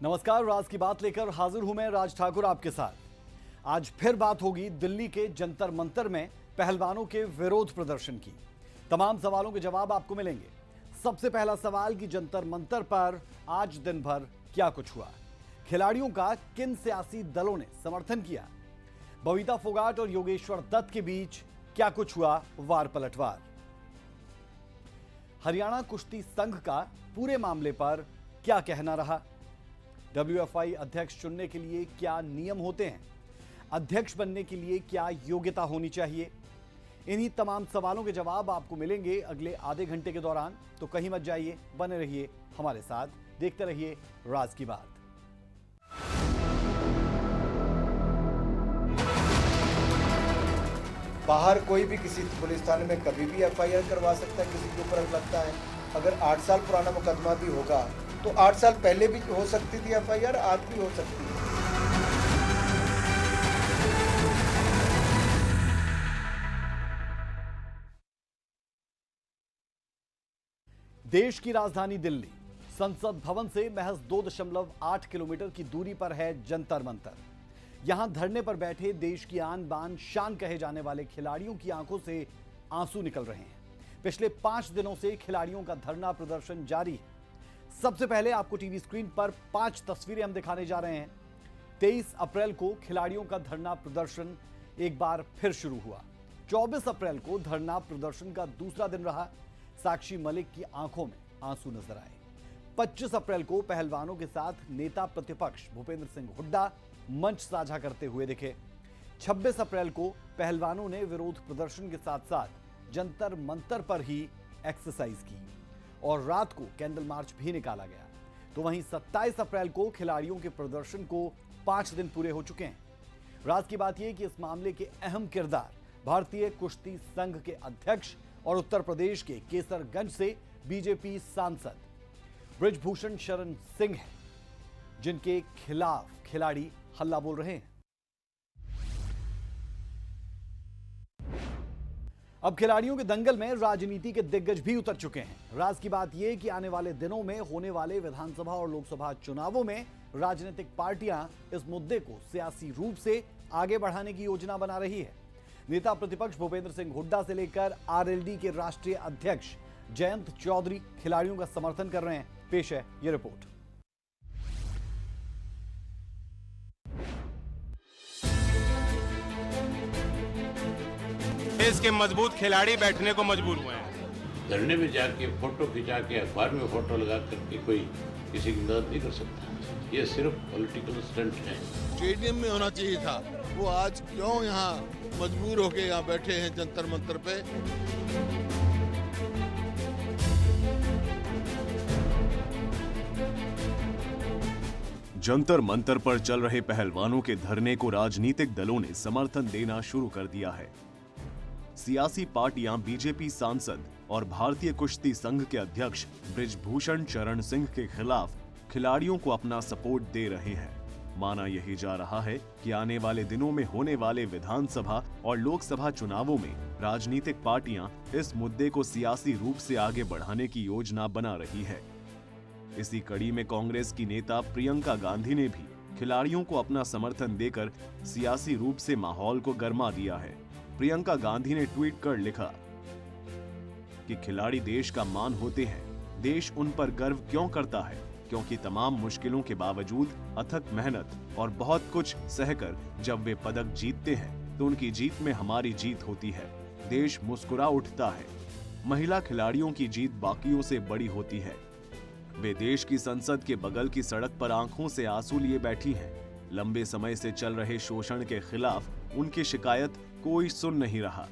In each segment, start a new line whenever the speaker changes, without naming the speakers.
नमस्कार, राज की बात लेकर हाजिर हूं मैं राज ठाकुर आपके साथ। आज फिर बात होगी दिल्ली के जंतर मंतर में पहलवानों के विरोध प्रदर्शन की। तमाम सवालों के जवाब आपको मिलेंगे। सबसे पहला सवाल कि जंतर मंतर पर आज दिन भर क्या कुछ हुआ, खिलाड़ियों का किन सियासी दलों ने समर्थन किया, बबीता फोगाट और योगेश्वर दत्त के बीच क्या कुछ हुआ वार पलटवार, हरियाणा कुश्ती संघ का पूरे मामले पर क्या कहना रहा, WFI अध्यक्ष चुनने के लिए क्या नियम होते हैं, अध्यक्ष बनने के लिए क्या योग्यता होनी चाहिए। इन्हीं तमाम सवालों के जवाब आपको मिलेंगे अगले आधे घंटे के दौरान, तो कहीं मत जाइए, बने रहिए हमारे साथ, देखते रहिए राज की बात।
बाहर कोई भी किसी पुलिस थाने में कभी भी FIR करवा सकता है किसी के ऊपर लगता है। अगर 8 साल पुराना मुकदमा भी होगा तो 8 साल पहले भी हो सकती थी FIR, आज भी हो सकती है।
देश की राजधानी दिल्ली, संसद भवन से महज 2.8 किलोमीटर की दूरी पर है जंतर मंतर। यहां धरने पर बैठे देश की आन बान शान कहे जाने वाले खिलाड़ियों की आंखों से आंसू निकल रहे हैं। पिछले 5 दिनों से खिलाड़ियों का धरना प्रदर्शन जारी है। सबसे पहले आपको टीवी स्क्रीन पर 5 तस्वीरें हम दिखाने जा रहे हैं। 23 अप्रैल को खिलाड़ियों का धरना प्रदर्शन एक बार फिर शुरू हुआ। 24 अप्रैल को धरना प्रदर्शन का दूसरा दिन रहा। साक्षी मलिक की आंखों में आंसू नजर आए। 25 अप्रैल को पहलवानों के साथ नेता प्रतिपक्ष भूपेंद्र सिंह हुड्डा मंच साझा करते हुए दिखे। 26 अप्रैल को पहलवानों ने विरोध प्रदर्शन के साथ साथ जंतर मंतर पर ही एक्सरसाइज की और रात को कैंडल मार्च भी निकाला गया। तो वहीं 27 अप्रैल को खिलाड़ियों के प्रदर्शन को 5 दिन पूरे हो चुके हैं। राज की बात यह कि इस मामले के अहम किरदार भारतीय कुश्ती संघ के अध्यक्ष और उत्तर प्रदेश के केसरगंज से बीजेपी सांसद ब्रिजभूषण शरण सिंह हैं, जिनके खिलाफ खिलाड़ी हल्ला बोल रहे हैं। अब खिलाड़ियों के दंगल में राजनीति के दिग्गज भी उतर चुके हैं। राज की बात यह कि आने वाले दिनों में होने वाले विधानसभा और लोकसभा चुनावों में राजनीतिक पार्टियां इस मुद्दे को सियासी रूप से आगे बढ़ाने की योजना बना रही है। नेता प्रतिपक्ष भूपेंद्र सिंह हुड्डा से लेकर RLD के राष्ट्रीय अध्यक्ष जयंत चौधरी खिलाड़ियों का समर्थन कर रहे हैं। पेश है यह रिपोर्ट।
देश के मजबूत खिलाड़ी बैठने को मजबूर हुए हैं।
धरने में जाके फोटो खिंचा के अखबार में फोटो लगा करके कोई किसी की मदद नहीं कर सकता। ये सिर्फ पॉलिटिकल स्टंट है।
स्टेडियम में होना चाहिए था, वो आज क्यों यहाँ मजबूर होके यहाँ बैठे हैं जंतर मंतर पे।
जंतर मंतर पर चल रहे पहलवानों के धरने को राजनीतिक दलों ने समर्थन देना शुरू कर दिया है। सियासी पार्टियां बीजेपी सांसद और भारतीय कुश्ती संघ के अध्यक्ष ब्रिजभूषण शरण सिंह के खिलाफ खिलाड़ियों को अपना सपोर्ट दे रहे हैं। माना यही जा रहा है कि आने वाले दिनों में होने वाले विधानसभा और लोकसभा चुनावों में राजनीतिक पार्टियां इस मुद्दे को सियासी रूप से आगे बढ़ाने की योजना बना रही है। इसी कड़ी में कांग्रेस की नेता प्रियंका गांधी ने भी खिलाड़ियों को अपना समर्थन देकर सियासी रूप से माहौल को गरमा दिया है। प्रियंका गांधी ने ट्वीट कर लिखा कि खिलाड़ी देश का मान होते हैं, देश उन पर गर्व क्यों करता है, क्योंकि तमाम मुश्किलों के बावजूद अथक मेहनत और बहुत कुछ सहकर जब वे पदक जीतते हैं तो उनकी जीत में हमारी जीत होती है। देश मुस्कुरा उठता है। महिला खिलाड़ियों की जीत बाकियों से बड़ी होती है। वे देश की संसद के बगल की सड़क पर आंखों से आंसू लिए बैठी हैं। लंबे समय से चल रहे शोषण के खिलाफ उनकी शिकायत कोई सुन नहीं रहा।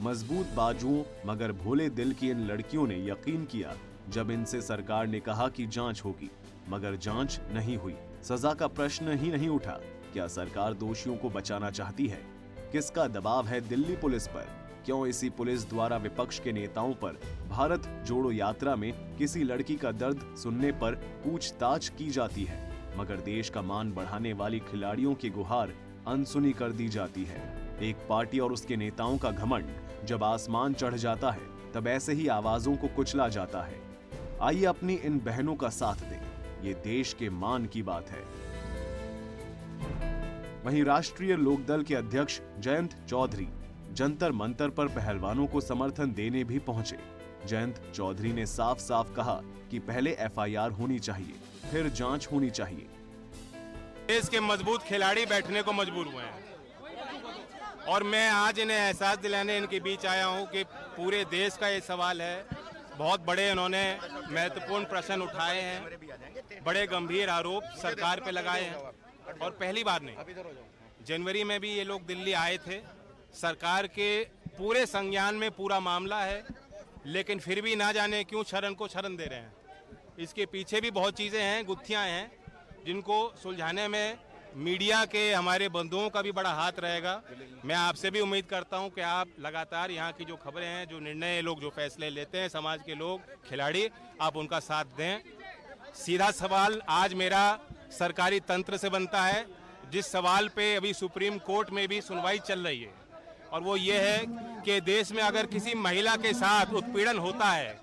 मजबूत बाजुओं मगर भोले दिल की इन लड़कियों ने यकीन किया जब इनसे सरकार ने कहा कि जांच होगी, मगर जांच नहीं हुई। सजा का प्रश्न ही नहीं उठा। क्या सरकार दोषियों को बचाना चाहती है? किसका दबाव है दिल्ली पुलिस पर? क्यों इसी पुलिस द्वारा विपक्ष के नेताओं पर भारत जोड़ो यात्रा में किसी लड़की का दर्द सुनने पर पूछताछ की जाती है, मगर देश का मान बढ़ाने वाली खिलाड़ियों की गुहार अनसुनी कर दी जाती है। एक पार्टी और उसके नेताओं का घमंड जब आसमान चढ़ जाता है तब ऐसे ही आवाजों को कुचला जाता है। आइए अपनी इन बहनों का साथ दें। ये देश के मान की बात है। वहीं राष्ट्रीय लोकदल के अध्यक्ष जयंत चौधरी जंतर मंतर पर पहलवानों को समर्थन देने भी पहुंचे। जयंत चौधरी ने साफ साफ कहा कि पहले एफआईआर होनी चाहिए, फिर जांच होनी चाहिए।
देश के मजबूत खिलाड़ी बैठने को मजबूर हुए हैं और मैं आज इन्हें एहसास दिलाने इनके बीच आया हूं कि पूरे देश का ये सवाल है। बहुत बड़े इन्होंने महत्वपूर्ण प्रश्न उठाए हैं, बड़े गंभीर आरोप सरकार पे लगाए हैं और पहली बार नहीं, जनवरी में भी ये लोग दिल्ली आए थे। सरकार के पूरे संज्ञान में पूरा मामला है, लेकिन फिर भी ना जाने क्यों शरण को शरण दे रहे हैं। इसके पीछे भी बहुत चीज़ें हैं, गुत्थियां हैं, जिनको सुलझाने में मीडिया के हमारे बंधुओं का भी बड़ा हाथ रहेगा। मैं आपसे भी उम्मीद करता हूं कि आप लगातार यहाँ की जो खबरें हैं, जो निर्णय लोग, जो फैसले लेते हैं, समाज के लोग, खिलाड़ी, आप उनका साथ दें। सीधा सवाल आज मेरा सरकारी तंत्र से बनता है, जिस सवाल पे अभी सुप्रीम कोर्ट में भी सुनवाई चल रही है, और वो ये है कि देश में अगर किसी महिला के साथ उत्पीड़न होता है,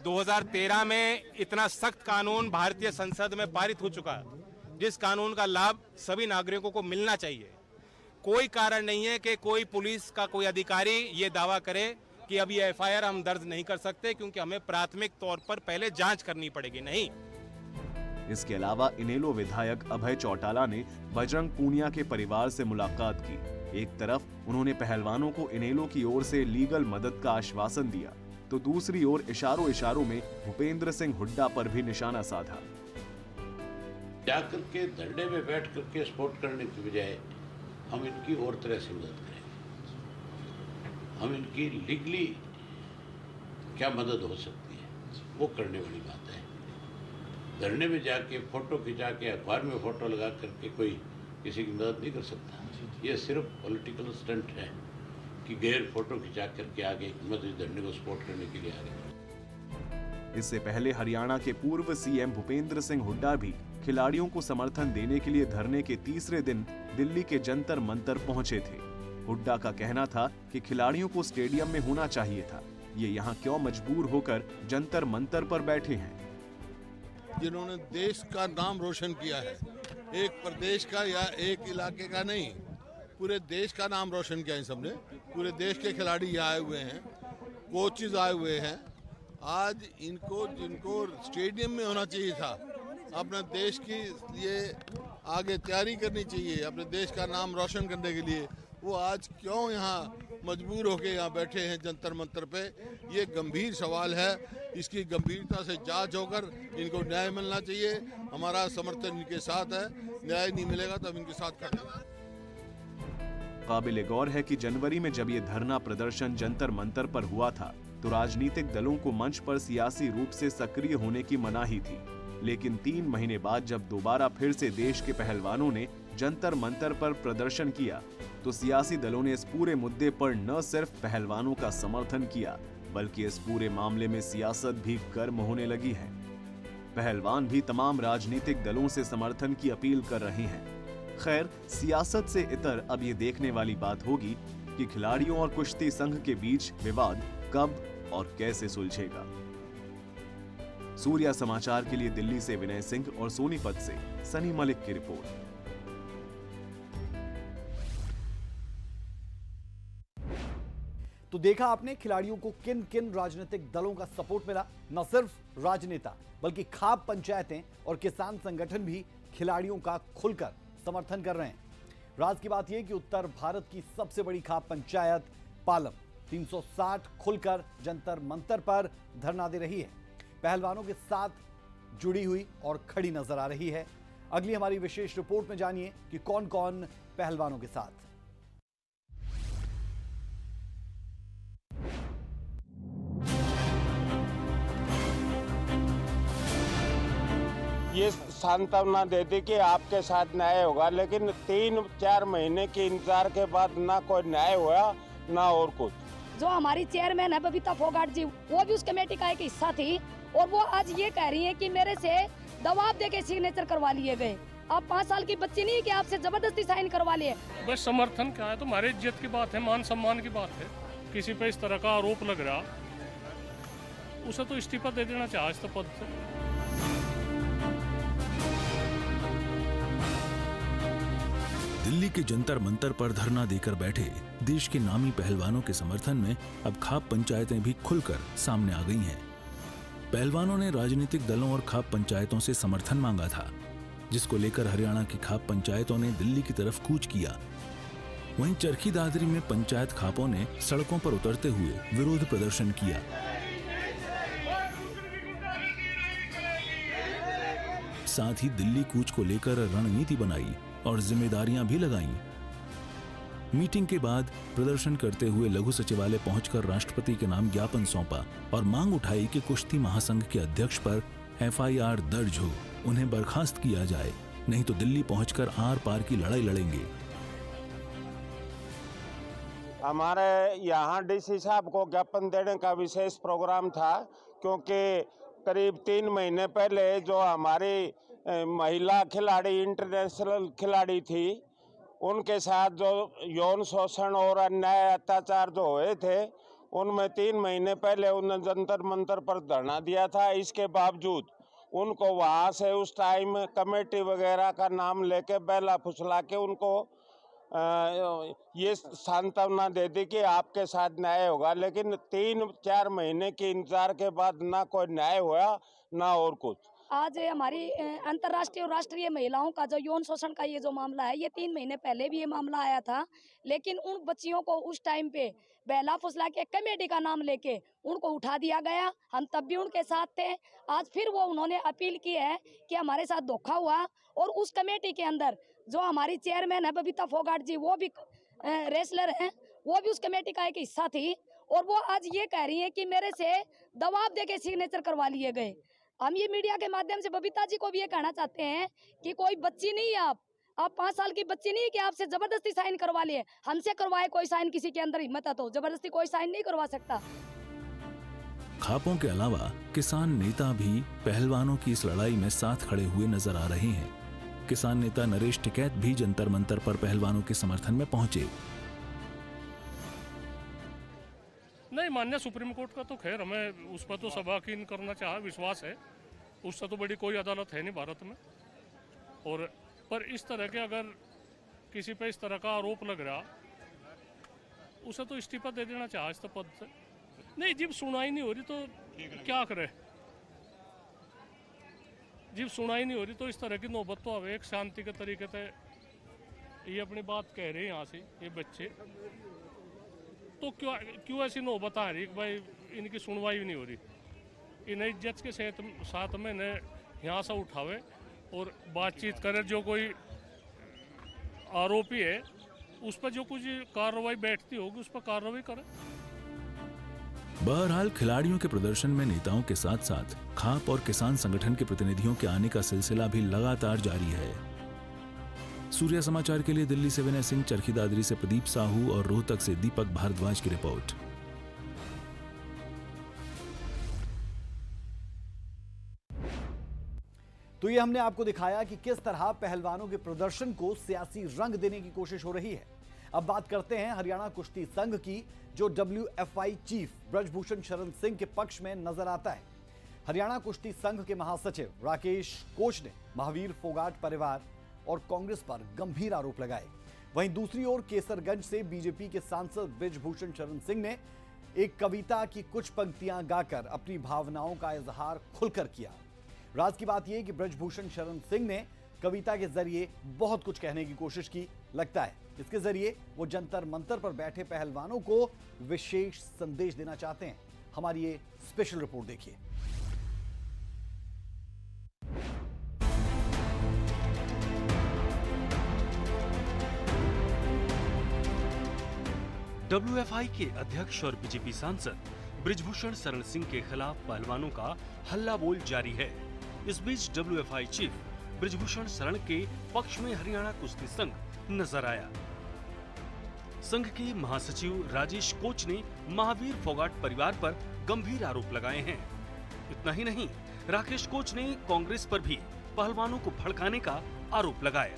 2013 में इतना सख्त कानून भारतीय संसद में पारित हो चुका है, जिस कानून का लाभ सभी नागरिकों को मिलना चाहिए। कोई कारण नहीं है कि कोई पुलिस का कोई अधिकारी ये दावा करे कि अब ये एफआईआर हम दर्ज नहीं कर सकते, क्योंकि हमें प्राथमिक तौर पर पहले जांच करनी पड़ेगी। नहीं।
इसके अलावा इनेलो विधायक अभय चौटाला ने बजरंग पूनिया के परिवार से मुलाकात की। एक तरफ उन्होंने पहलवानों को इनेलो की ओर से लीगल मदद का आश्वासन दिया, तो दूसरी ओर इशारों इशारों में भूपेंद्र सिंह हुड्डा पर भी निशाना साधा।
जाकर के धरने में बैठ करके सपोर्ट करने की बजाय हम इनकी और तरह से मदद करें। हम इनकी लीगली क्या मदद हो सकती है वो करने वाली बात है। धरने में जाके फोटो खिंचा के अखबार में फोटो लगा करके कोई किसी की मदद नहीं कर सकता। ये सिर्फ पॉलिटिकल स्टंट है कि गैर फोटो खिंचा करके आगे मस्जिद धरने को सपोर्ट करने के लिए आ गए।
इससे पहले हरियाणा के पूर्व सीएम भूपेंद्र सिंह हुड्डा भी खिलाड़ियों को समर्थन देने के लिए धरने के तीसरे दिन दिल्ली के जंतर मंतर पहुंचे थे। हुड्डा का कहना था कि खिलाड़ियों को स्टेडियम में होना चाहिए था, ये यहाँ क्यों मजबूर होकर जंतर मंतर पर बैठे हैं।
जिन्होंने देश का नाम रोशन किया है, एक प्रदेश का या एक इलाके का नहीं, पूरे देश का नाम रोशन किया है सबने। पूरे देश के खिलाड़ी यहाँ आए हुए हैं, कोचेज आए हुए हैं। आज इनको जिनको स्टेडियम में होना चाहिए था, अपने देश के लिए आगे तैयारी करनी चाहिए, अपने देश का नाम रोशन करने के लिए, वो आज क्यों यहाँ मजबूर होकर यहाँ बैठे हैं जंतर मंतर पे। ये गंभीर सवाल है, इसकी गंभीरता से जांच होकर इनको न्याय मिलना चाहिए। हमारा समर्थन इनके साथ है, न्याय नहीं मिलेगा तो हम इनके साथ खड़े हैं।
काबिल गौर है कि जनवरी में जब ये धरना प्रदर्शन जंतर मंतर पर हुआ था, तो राजनीतिक दलों को मंच पर सियासी रूप से सक्रिय होने की मनाही थी। लेकिन 3 महीने बाद जब दोबारा फिर से देश के पहलवानों ने जंतर मंतर पर प्रदर्शन किया, तो सियासी दलों ने इस पूरे मुद्दे पर न सिर्फ पहलवानों का समर्थन किया, बल्कि इस पूरे मामले में सियासत भी गर्म होने लगी है। पहलवान भी तमाम राजनीतिक दलों से समर्थन की अपील कर रहे हैं। खैर, सियासत से इतर अब ये देखने वाली बात होगी कि खिलाड़ियों और कुश्ती संघ के बीच विवाद कब और कैसे सुलझेगा। सूर्या समाचार के लिए दिल्ली से विनय सिंह और सोनीपत से सनी मलिक की रिपोर्ट।
तो देखा आपने खिलाड़ियों को किन किन राजनीतिक दलों का सपोर्ट मिला। न सिर्फ राजनेता बल्कि खाप पंचायतें और किसान संगठन भी खिलाड़ियों का खुलकर समर्थन कर रहे हैं। राज की बात यह कि उत्तर भारत की सबसे बड़ी खाप पंचायत पालम 360 खुलकर जंतर मंतर पर धरना दे रही है, पहलवानों के साथ जुड़ी हुई और खड़ी नजर आ रही है। अगली हमारी विशेष रिपोर्ट में जानिए कि कौन कौन पहलवानों के साथ।
ये सांत्वना देती कि आपके साथ न्याय होगा, लेकिन 3-4 महीने के इंतजार के बाद ना कोई न्याय हुआ ना और कुछ।
जो हमारी चेयरमैन है बबीता फोगाट जी, वो भी उस कमेटी का एक हिस्सा थी, और वो आज ये कह रही है कि मेरे से दबाव देके सिग्नेचर करवा लिए गए। आप 5 साल की बच्ची नहीं कि आपसे जबरदस्ती साइन करवा लिए।
बस समर्थन क्या है, तो हमारे इज्जत की बात है, मान सम्मान की बात है। किसी पे इस तरह का आरोप लग रहा, उसे तो इस्तीफा दे देना चाहिए इस पद से।
दिल्ली के जंतर मंतर पर धरना देकर बैठे देश के नामी पहलवानों के समर्थन में अब खाप पंचायतें भी खुलकर सामने आ गई हैं। पहलवानों ने राजनीतिक दलों और खाप पंचायतों से समर्थन मांगा था, जिसको लेकर हरियाणा की खाप पंचायतों ने दिल्ली की तरफ कूच किया। वहीं चरखी दादरी में पंचायत खापों ने सड़कों पर उतरते हुए विरोध प्रदर्शन किया। साथ ही दिल्ली कूच को लेकर रणनीति बनाई और जिम्मेदारियां भी लगाईं। मीटिंग के बाद प्रदर्शन करते हुए लघु सचिवालय पहुंचकर राष्ट्रपति के नाम ज्ञापन सौंपा और मांग उठाई कि कुश्ती महासंघ के अध्यक्ष पर FIR दर्ज हो, उन्हें बर्खास्त किया जाए, नहीं तो दिल्ली पहुंचकर आर पार की लड़ाई लड़ेंगे।
हमारे यहाँ DC साहब को ज्ञापन देने का विशेष प्रोग्राम था, क्योंकि करीब 3 महीने पहले जो हमारी महिला खिलाड़ी इंटरनेशनल खिलाड़ी थी, उनके साथ जो यौन शोषण और अन्याय अत्याचार जो हुए थे, उनमें 3 महीने पहले उन्होंने जंतर मंतर पर धरना दिया था। इसके बावजूद उनको वहाँ से उस टाइम कमेटी वगैरह का नाम लेके बेला फुसला के उनको ये सांत्वना दे दी कि आपके साथ न्याय होगा, लेकिन 3-4 महीने के इंतजार के बाद ना कोई न्याय हुआ ना और कुछ।
आज हमारी अंतर्राष्ट्रीय और राष्ट्रीय महिलाओं का जो यौन शोषण का ये जो मामला है, ये 3 महीने पहले भी ये मामला आया था, लेकिन उन बच्चियों को उस टाइम पे बहला फुसला के कमेटी का नाम लेके उनको उठा दिया गया। हम तब भी उनके साथ थे। आज फिर वो उन्होंने अपील की है कि हमारे साथ धोखा हुआ, और उस कमेटी के अंदर जो हमारी चेयरमैन है बबीता फोगाट जी, वो भी रेसलर हैं, वो भी उस कमेटी का एक हिस्सा थी, और वो आज ये कह रही है कि मेरे से दबाव दे के सिग्नेचर करवा लिए गए। हम ये मीडिया के माध्यम से बबीता जी को भी ये कहना चाहते हैं कि कोई बच्ची नहीं है आप 5 साल की बच्ची नहीं है कि आपसे जबरदस्ती साइन करवा लिए। हमसे करवाए कोई साइन, किसी के अंदर हिम्मत है तो जबरदस्ती कोई साइन नहीं करवा सकता।
खापों के अलावा किसान नेता भी पहलवानों की इस लड़ाई में साथ खड़े हुए नजर आ रहे हैं। किसान नेता नरेश टिकैत भी जंतर मंतर पर पहलवानों के समर्थन में पहुंचे।
नहीं, माननीय सुप्रीम कोर्ट का तो खैर हमें उस पर तो सबाकीन करना चाहे, विश्वास है, उससे तो बड़ी कोई अदालत है नहीं भारत में। और पर इस तरह के अगर किसी पे इस तरह का आरोप लग रहा, उसे तो इस्तीफा दे देना चाहिए इस पद से। नहीं, जब सुनाई नहीं हो रही तो क्या करे, जब सुनाई नहीं हो रही तो इस तरह की नौबत तो आवे। एक शांति के तरीके से ये अपनी बात कह रहे हैं यहाँ से ये बच्चे, तो क्यों ऐसी नौबत आ रही भाई, इनकी सुनवाई भी नहीं हो रही। इन्हें इज्जत के साथ में इन्हें यहाँ से उठावे और बातचीत करे। जो कोई आरोपी है उस पर जो कुछ कार्रवाई बैठती होगी उस पर कार्रवाई करे।
बहरहाल खिलाड़ियों के प्रदर्शन में नेताओं के साथ साथ खाप और किसान संगठन के प्रतिनिधियों के आने का सिलसिला भी लगातार जारी है। सूर्य समाचार के लिए दिल्ली से विनय सिंह, चरखी दादरी से प्रदीप साहू और रोहतक से दीपक भारद्वाज की रिपोर्ट।
तो ये हमने आपको दिखाया कि किस तरह पहलवानों के प्रदर्शन को सियासी रंग देने की कोशिश हो रही है। अब बात करते हैं हरियाणा कुश्ती संघ की, जो WFI चीफ ब्रजभूषण शरण सिंह के पक्ष में नजर आता है। हरियाणा कुश्ती संघ के महासचिव राकेश कोच ने महावीर फोगाट परिवार और कांग्रेस पर गंभीर आरोप लगाए। वहीं दूसरी ओर केसरगंज से बीजेपी के सांसद ब्रजभूषण शरण सिंह ने एक कविता की कुछ पंक्तियां गाकर अपनी भावनाओं का इजहार खुलकर किया। राज की बात यह कि ब्रजभूषण शरण सिंह ने कविता के जरिए बहुत कुछ कहने की कोशिश की। लगता है इसके जरिए वो जंतर मंतर पर बैठे पहलवानों को विशेष संदेश देना चाहते हैं। हमारी ये स्पेशल रिपोर्ट देखिए।
WFI के अध्यक्ष और बीजेपी सांसद ब्रजभूषण शरण सिंह के खिलाफ पहलवानों का हल्ला बोल जारी है। इस बीच WFI चीफ ब्रजभूषण शरण के पक्ष में हरियाणा कुश्ती संघ नजर आया। संघ के महासचिव राजेश कोच ने महावीर फोगाट परिवार पर गंभीर आरोप लगाए हैं। इतना ही नहीं, राकेश कोच ने कांग्रेस पर भी पहलवानों को भड़काने का आरोप लगाया।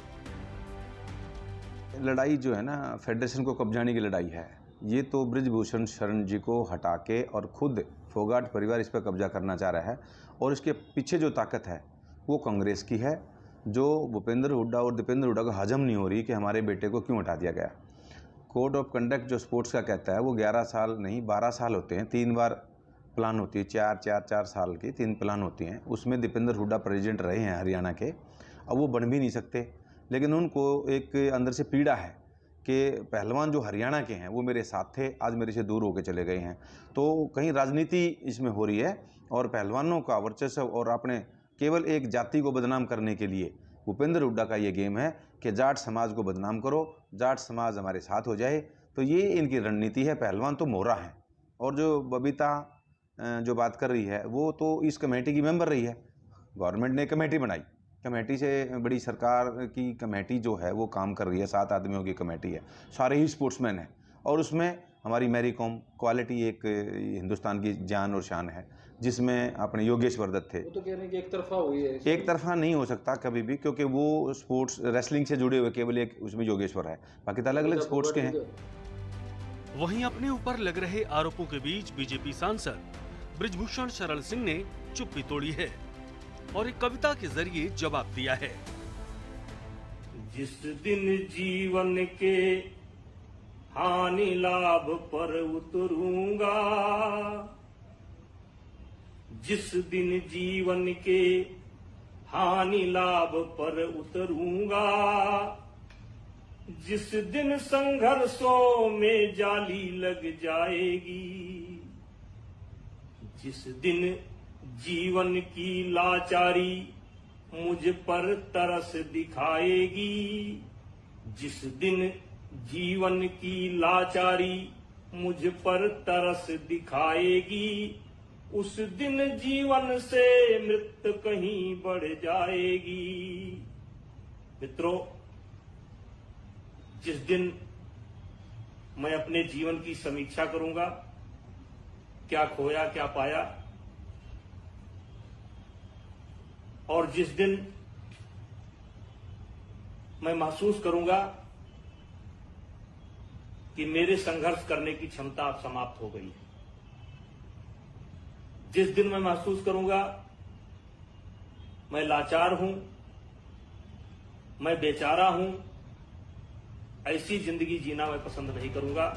लड़ाई जो है ना, फेडरेशन को कब्जाने की लड़ाई है। ये तो ब्रजभूषण शरण जी को हटा के और खुद फोगाट परिवार इस पर कब्जा करना चाह रहा है, और इसके पीछे जो ताकत है वो कांग्रेस की है। जो भूपेंद्र हुड्डा और दीपेंद्र हुड्डा को हजम नहीं हो रही कि हमारे बेटे को क्यों हटा दिया गया। कोड ऑफ कंडक्ट जो स्पोर्ट्स का कहता है वो 11 साल नहीं 12 साल होते हैं, 3 बार प्लान होती है, 4 साल की 3 प्लान होती हैं। उसमें दीपेंद्र हुड्डा प्रेसिडेंट रहे हैं हरियाणा के, अब वो बन भी नहीं सकते, लेकिन उनको एक अंदर से पीड़ा है कि पहलवान जो हरियाणा के हैं वो मेरे साथ थे, आज मेरे से दूर होकर चले गए हैं। तो कहीं राजनीति इसमें हो रही है और पहलवानों का वर्चस्व और अपने केवल एक जाति को बदनाम करने के लिए भूपेंद्र हुड्डा का ये गेम है कि जाट समाज को बदनाम करो, जाट समाज हमारे साथ हो जाए। तो ये इनकी रणनीति है। पहलवान तो मोहरा है, और जो बबीता जो बात कर रही है वो तो इस कमेटी की मेंबर रही है। गवर्नमेंट ने कमेटी बनाई, कमेटी से बड़ी सरकार की कमेटी जो है वो काम कर रही है, 7 आदमियों की कमेटी है, सारे ही स्पोर्ट्समैन हैं, और उसमें हमारी मैरी कॉम क्वालिटी एक हिंदुस्तान की जान और शान है, जिसमें अपने योगेश्वर दत्त थे।
वो तो कह रहे हैं कि एक तरफा हुई है।
एक तरफा नहीं हो सकता कभी भी, क्योंकि वो स्पोर्ट्स रेसलिंग से जुड़े हुए केवल एक उसमें योगेश्वर है, बाकी तो अलग अलग स्पोर्ट्स के हैं।
वहीं अपने ऊपर लग रहे आरोपों के बीच बीजेपी सांसद बृजभूषण शरण सिंह ने चुप्पी तोड़ी है और एक कविता के जरिए जवाब दिया है।
जिस दिन जीवन के हानि लाभ पर उतरूंगा, जिस दिन जीवन के हानि लाभ पर उतरूंगा, जिस दिन संघर्षों में जाली लग जाएगी, जिस दिन जीवन की लाचारी मुझ पर तरस दिखाएगी, जिस दिन जीवन की लाचारी मुझ पर तरस दिखाएगी, उस दिन जीवन से मृत्यु कहीं बढ़ जाएगी। मित्रों, जिस दिन मैं अपने जीवन की समीक्षा करूंगा, क्या खोया क्या पाया, और जिस दिन मैं महसूस करूंगा कि मेरे संघर्ष करने की क्षमता अब समाप्त हो गई है, जिस दिन मैं महसूस करूंगा मैं लाचार हूं, मैं बेचारा हूं, ऐसी जिंदगी जीना मैं पसंद नहीं करूंगा।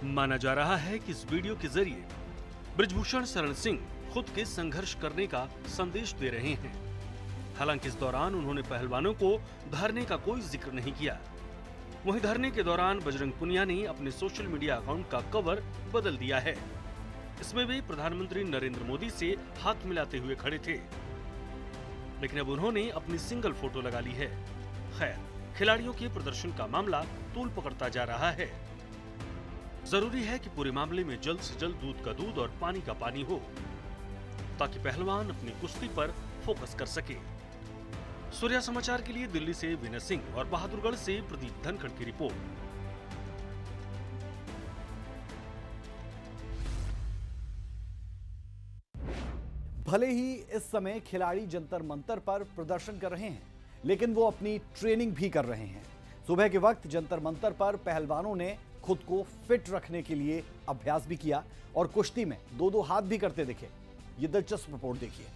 माना जा रहा है कि इस वीडियो के जरिए बृजभूषण शरण सिंह खुद के संघर्ष करने का संदेश दे रहे हैं। हालांकि इस दौरान उन्होंने पहलवानों को धरने का कोई जिक्र नहीं किया। वहीं धरने के दौरान बजरंग पुनिया ने अपने सोशल मीडिया अकाउंट का कवर बदल दिया है। इसमें वे प्रधानमंत्री नरेंद्र मोदी से हाथ मिलाते हुए खड़े थे, लेकिन अब उन्होंने अपनी सिंगल फोटो लगा ली है। खैर, खिलाड़ियों के प्रदर्शन का मामला तूल पकड़ता जा रहा है। जरूरी है कि पूरे मामले में जल्द से जल्द दूध का दूध और पानी का पानी हो, ताकि पहलवान अपनी कुश्ती पर फोकस कर सके। सूर्या समाचार के लिए दिल्ली से विनय सिंह और बहादुरगढ़ से प्रदीप धनखड़ की रिपोर्ट।
भले ही इस समय खिलाड़ी जंतर मंतर पर प्रदर्शन कर रहे हैं, लेकिन वो अपनी ट्रेनिंग भी कर रहे हैं। सुबह के वक्त जंतर मंतर पर पहलवानों ने खुद को फिट रखने के लिए अभ्यास भी किया और कुश्ती में 2-2 हाथ भी करते दिखे। ये दिलचस्प रिपोर्ट देखिए।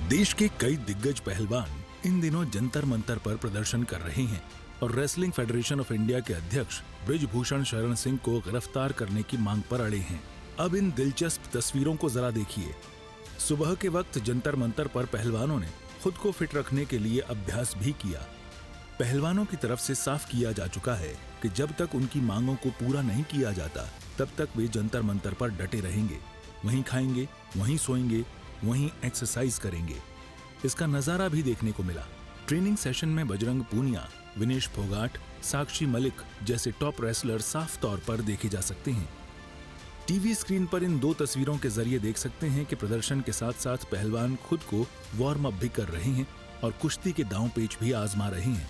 देश के कई दिग्गज पहलवान इन दिनों जंतर मंतर पर प्रदर्शन कर रहे हैं और रेसलिंग फेडरेशन ऑफ इंडिया के अध्यक्ष बृजभूषण शरण सिंह को गिरफ्तार करने की मांग पर अड़े हैं। अब इन दिलचस्प तस्वीरों को जरा देखिए। सुबह के वक्त जंतर मंतर पर पहलवानों ने खुद को फिट रखने के लिए अभ्यास भी किया। पहलवानों की तरफ से साफ किया जा चुका है कि जब तक उनकी मांगों को पूरा नहीं किया जाता, तब तक वे जंतर मंतर पर डटे रहेंगे। वहीं खाएंगे, वहीं सोएंगे, वहीं एक्सरसाइज करेंगे। इसका नजारा भी देखने को मिला। ट्रेनिंग सेशन में बजरंग पूनिया, विनेश फोगाट, साक्षी मलिक जैसे टॉप रेसलर साफ तौर पर देखे जा सकते हैं। टीवी स्क्रीन पर इन 2 तस्वीरों के जरिए देख सकते हैं कि प्रदर्शन के साथ साथ पहलवान खुद को वार्म अप भी कर रहे हैं और कुश्ती के दांव पेच भी आजमा रहे हैं।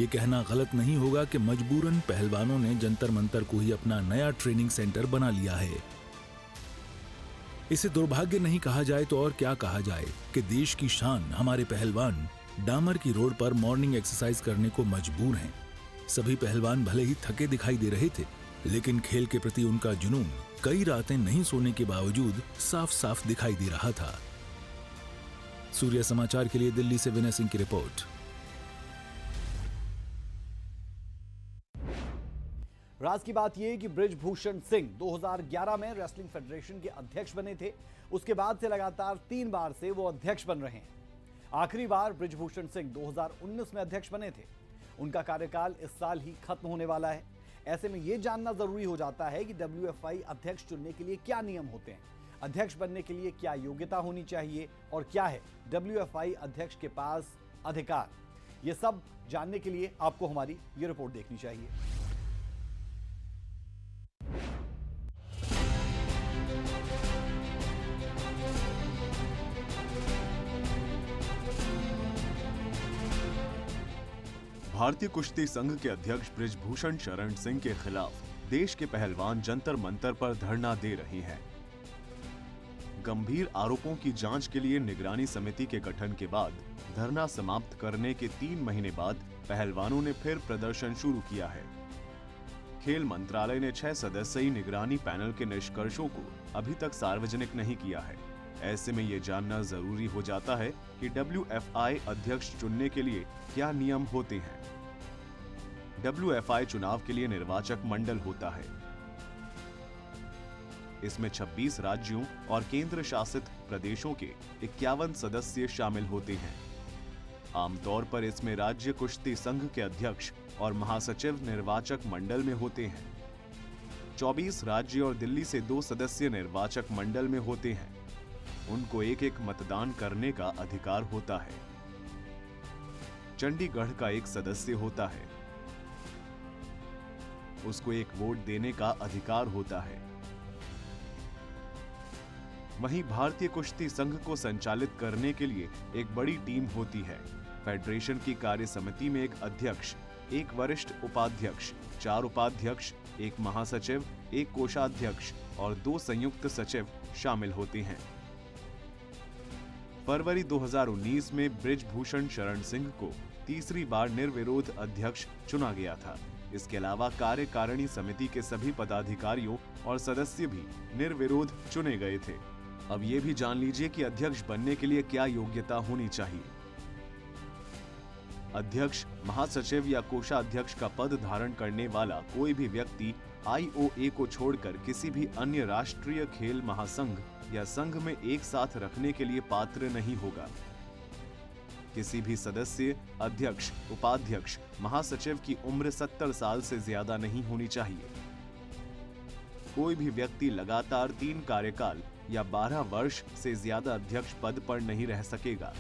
ये कहना गलत नहीं होगा कि मजबूरन पहलवानों ने जंतर मंतर को ही अपना नया ट्रेनिंग सेंटर बना लिया है। इसे दुर्भाग्य नहीं कहा जाए तो और क्या कहा जाए कि देश की शान हमारे पहलवान डामर की रोड पर मॉर्निंग एक्सरसाइज करने को मजबूर हैं। सभी पहलवान भले ही थके दिखाई दे रहे थे, लेकिन खेल के प्रति उनका जुनून कई रातें नहीं सोने के बावजूद साफ साफ दिखाई दे रहा था। सूर्य समाचार के लिए दिल्ली से विनय सिंह की रिपोर्ट।
राज की बात यह कि बृजभूषण सिंह 2011 में रेसलिंग फेडरेशन के अध्यक्ष बने थे। उसके बाद से लगातार 3 बार से वो अध्यक्ष बन रहे हैं। आखिरी बार बृजभूषण सिंह 2019 में अध्यक्ष बने थे। उनका कार्यकाल इस साल ही खत्म होने वाला है। ऐसे में यह जानना जरूरी हो जाता है कि WFI अध्यक्ष चुनने के लिए क्या नियम होते हैं, अध्यक्ष बनने के लिए क्या योग्यता होनी चाहिए और क्या है WFI अध्यक्ष के पास अधिकार। ये सब जानने के लिए आपको हमारी ये रिपोर्ट देखनी चाहिए।
भारतीय कुश्ती संघ के अध्यक्ष बृजभूषण शरण सिंह के खिलाफ देश के पहलवान जंतर मंतर पर धरना दे रहे हैं। गंभीर आरोपों की जांच के लिए निगरानी समिति के गठन के बाद धरना समाप्त करने के 3 महीने बाद पहलवानों ने फिर प्रदर्शन शुरू किया है। खेल मंत्रालय ने 6 सदस्यीय निगरानी पैनल के निष्कर्षों को अभी तक सार्वजनिक नहीं किया है। ऐसे में यह जानना जरूरी हो जाता है कि WFI अध्यक्ष चुनने के लिए क्या नियम होते हैं। WFI चुनाव के लिए निर्वाचक मंडल होता है। इसमें 26 राज्यों और केंद्र शासित प्रदेशों के 51 सदस्य शामिल होते हैं। आमतौर पर इसमें राज्य कुश्ती संघ के अध्यक्ष और महासचिव निर्वाचक मंडल में होते हैं। 24 राज्य और दिल्ली से 2 सदस्य निर्वाचक मंडल में होते हैं। उनको एक मतदान करने का अधिकार होता है। चंडीगढ़ का एक सदस्य होता है, उसको एक वोट देने का अधिकार होता है। वहीं भारतीय कुश्ती संघ को संचालित करने के लिए एक बड़ी टीम होती है। फेडरेशन की कार्य समिति में एक अध्यक्ष, एक वरिष्ठ उपाध्यक्ष, 4 उपाध्यक्ष, एक महासचिव, एक कोषाध्यक्ष और 2 संयुक्त सचिव शामिल होते हैं। फरवरी 2019 में बृजभूषण शरण सिंह को तीसरी बार निर्विरोध अध्यक्ष चुना गया था। इसके अलावा कार्यकारिणी समिति के सभी पदाधिकारियों और सदस्य भी निर्विरोध चुने गए थे। अब ये भी जान लीजिए कि अध्यक्ष बनने के लिए क्या योग्यता होनी चाहिए। अध्यक्ष, महासचिव या कोषाध्यक्ष का पद धारण करने वाला कोई भी व्यक्ति IOA को छोड़कर किसी भी अन्य राष्ट्रीय खेल महासंघ या संघ में एक साथ रखने के लिए पात्र नहीं होगा। किसी भी सदस्य, अध्यक्ष, उपाध्यक्ष, महासचिव की उम्र 70 साल से ज्यादा नहीं होनी चाहिए। कोई भी व्यक्ति लगातार 3 कार्यकाल या 12 वर्ष से ज्यादा अध्यक्ष पद पर नहीं रह सकेगा।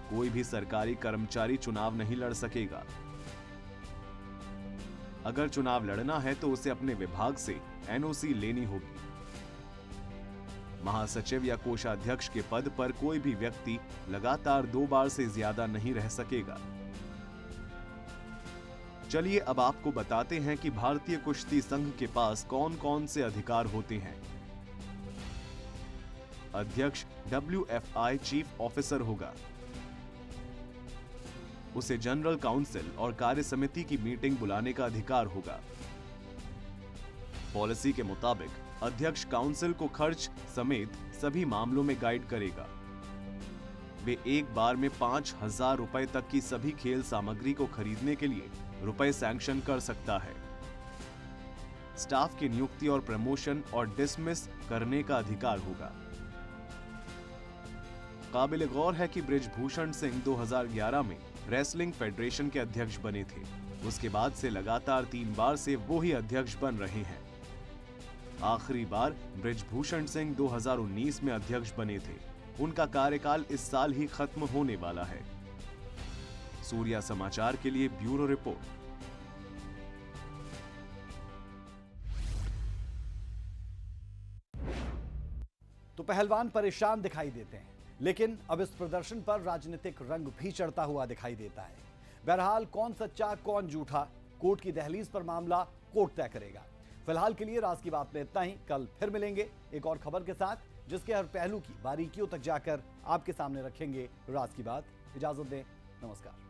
कोई भी सरकारी कर्मचारी चुनाव नहीं लड़ सकेगा। अगर चुनाव लड़ना है तो उसे अपने विभाग से NOC लेनी होगी। महासचिव या कोषाध्यक्ष के पद पर कोई भी व्यक्ति लगातार 2 बार से ज्यादा नहीं रह सकेगा। चलिए अब आपको बताते हैं कि भारतीय कुश्ती संघ के पास कौन-कौन से अधिकार होते हैं। अध्यक्ष WFI चीफ ऑफिसर होगा। उसे जनरल काउंसिल और कार्य समिति की मीटिंग बुलाने का अधिकार होगा। पॉलिसी के मुताबिक अध्यक्ष काउंसिल को खर्च समेत सभी मामलों में गाइड करेगा। वे एक बार में 5,000 रुपए तक की सभी खेल सामग्री को खरीदने के लिए रुपए सैंक्शन कर सकता है। स्टाफ की नियुक्ति और प्रमोशन और डिसमिस करने का अधिकार होगा। काबिल गौर है कि बृजभूषण सिंह 2011 में रेसलिंग फेडरेशन के अध्यक्ष बने थे। उसके बाद से लगातार 3 बार से वो ही अध्यक्ष बन रहे हैं। आखिरी बार बृजभूषण सिंह 2019 में अध्यक्ष बने थे। उनका कार्यकाल इस साल ही खत्म होने वाला है। सूर्या समाचार के लिए ब्यूरो रिपोर्ट।
तो पहलवान परेशान दिखाई देते हैं, लेकिन अब इस प्रदर्शन पर राजनीतिक रंग भी चढ़ता हुआ दिखाई देता है। बहरहाल कौन सच्चा कौन झूठा, कोर्ट की दहलीज पर मामला कोर्ट तय करेगा। फिलहाल के लिए राज की बात में इतना ही। कल फिर मिलेंगे एक और खबर के साथ, जिसके हर पहलू की बारीकियों तक जाकर आपके सामने रखेंगे राज की बात। इजाजत दें, नमस्कार।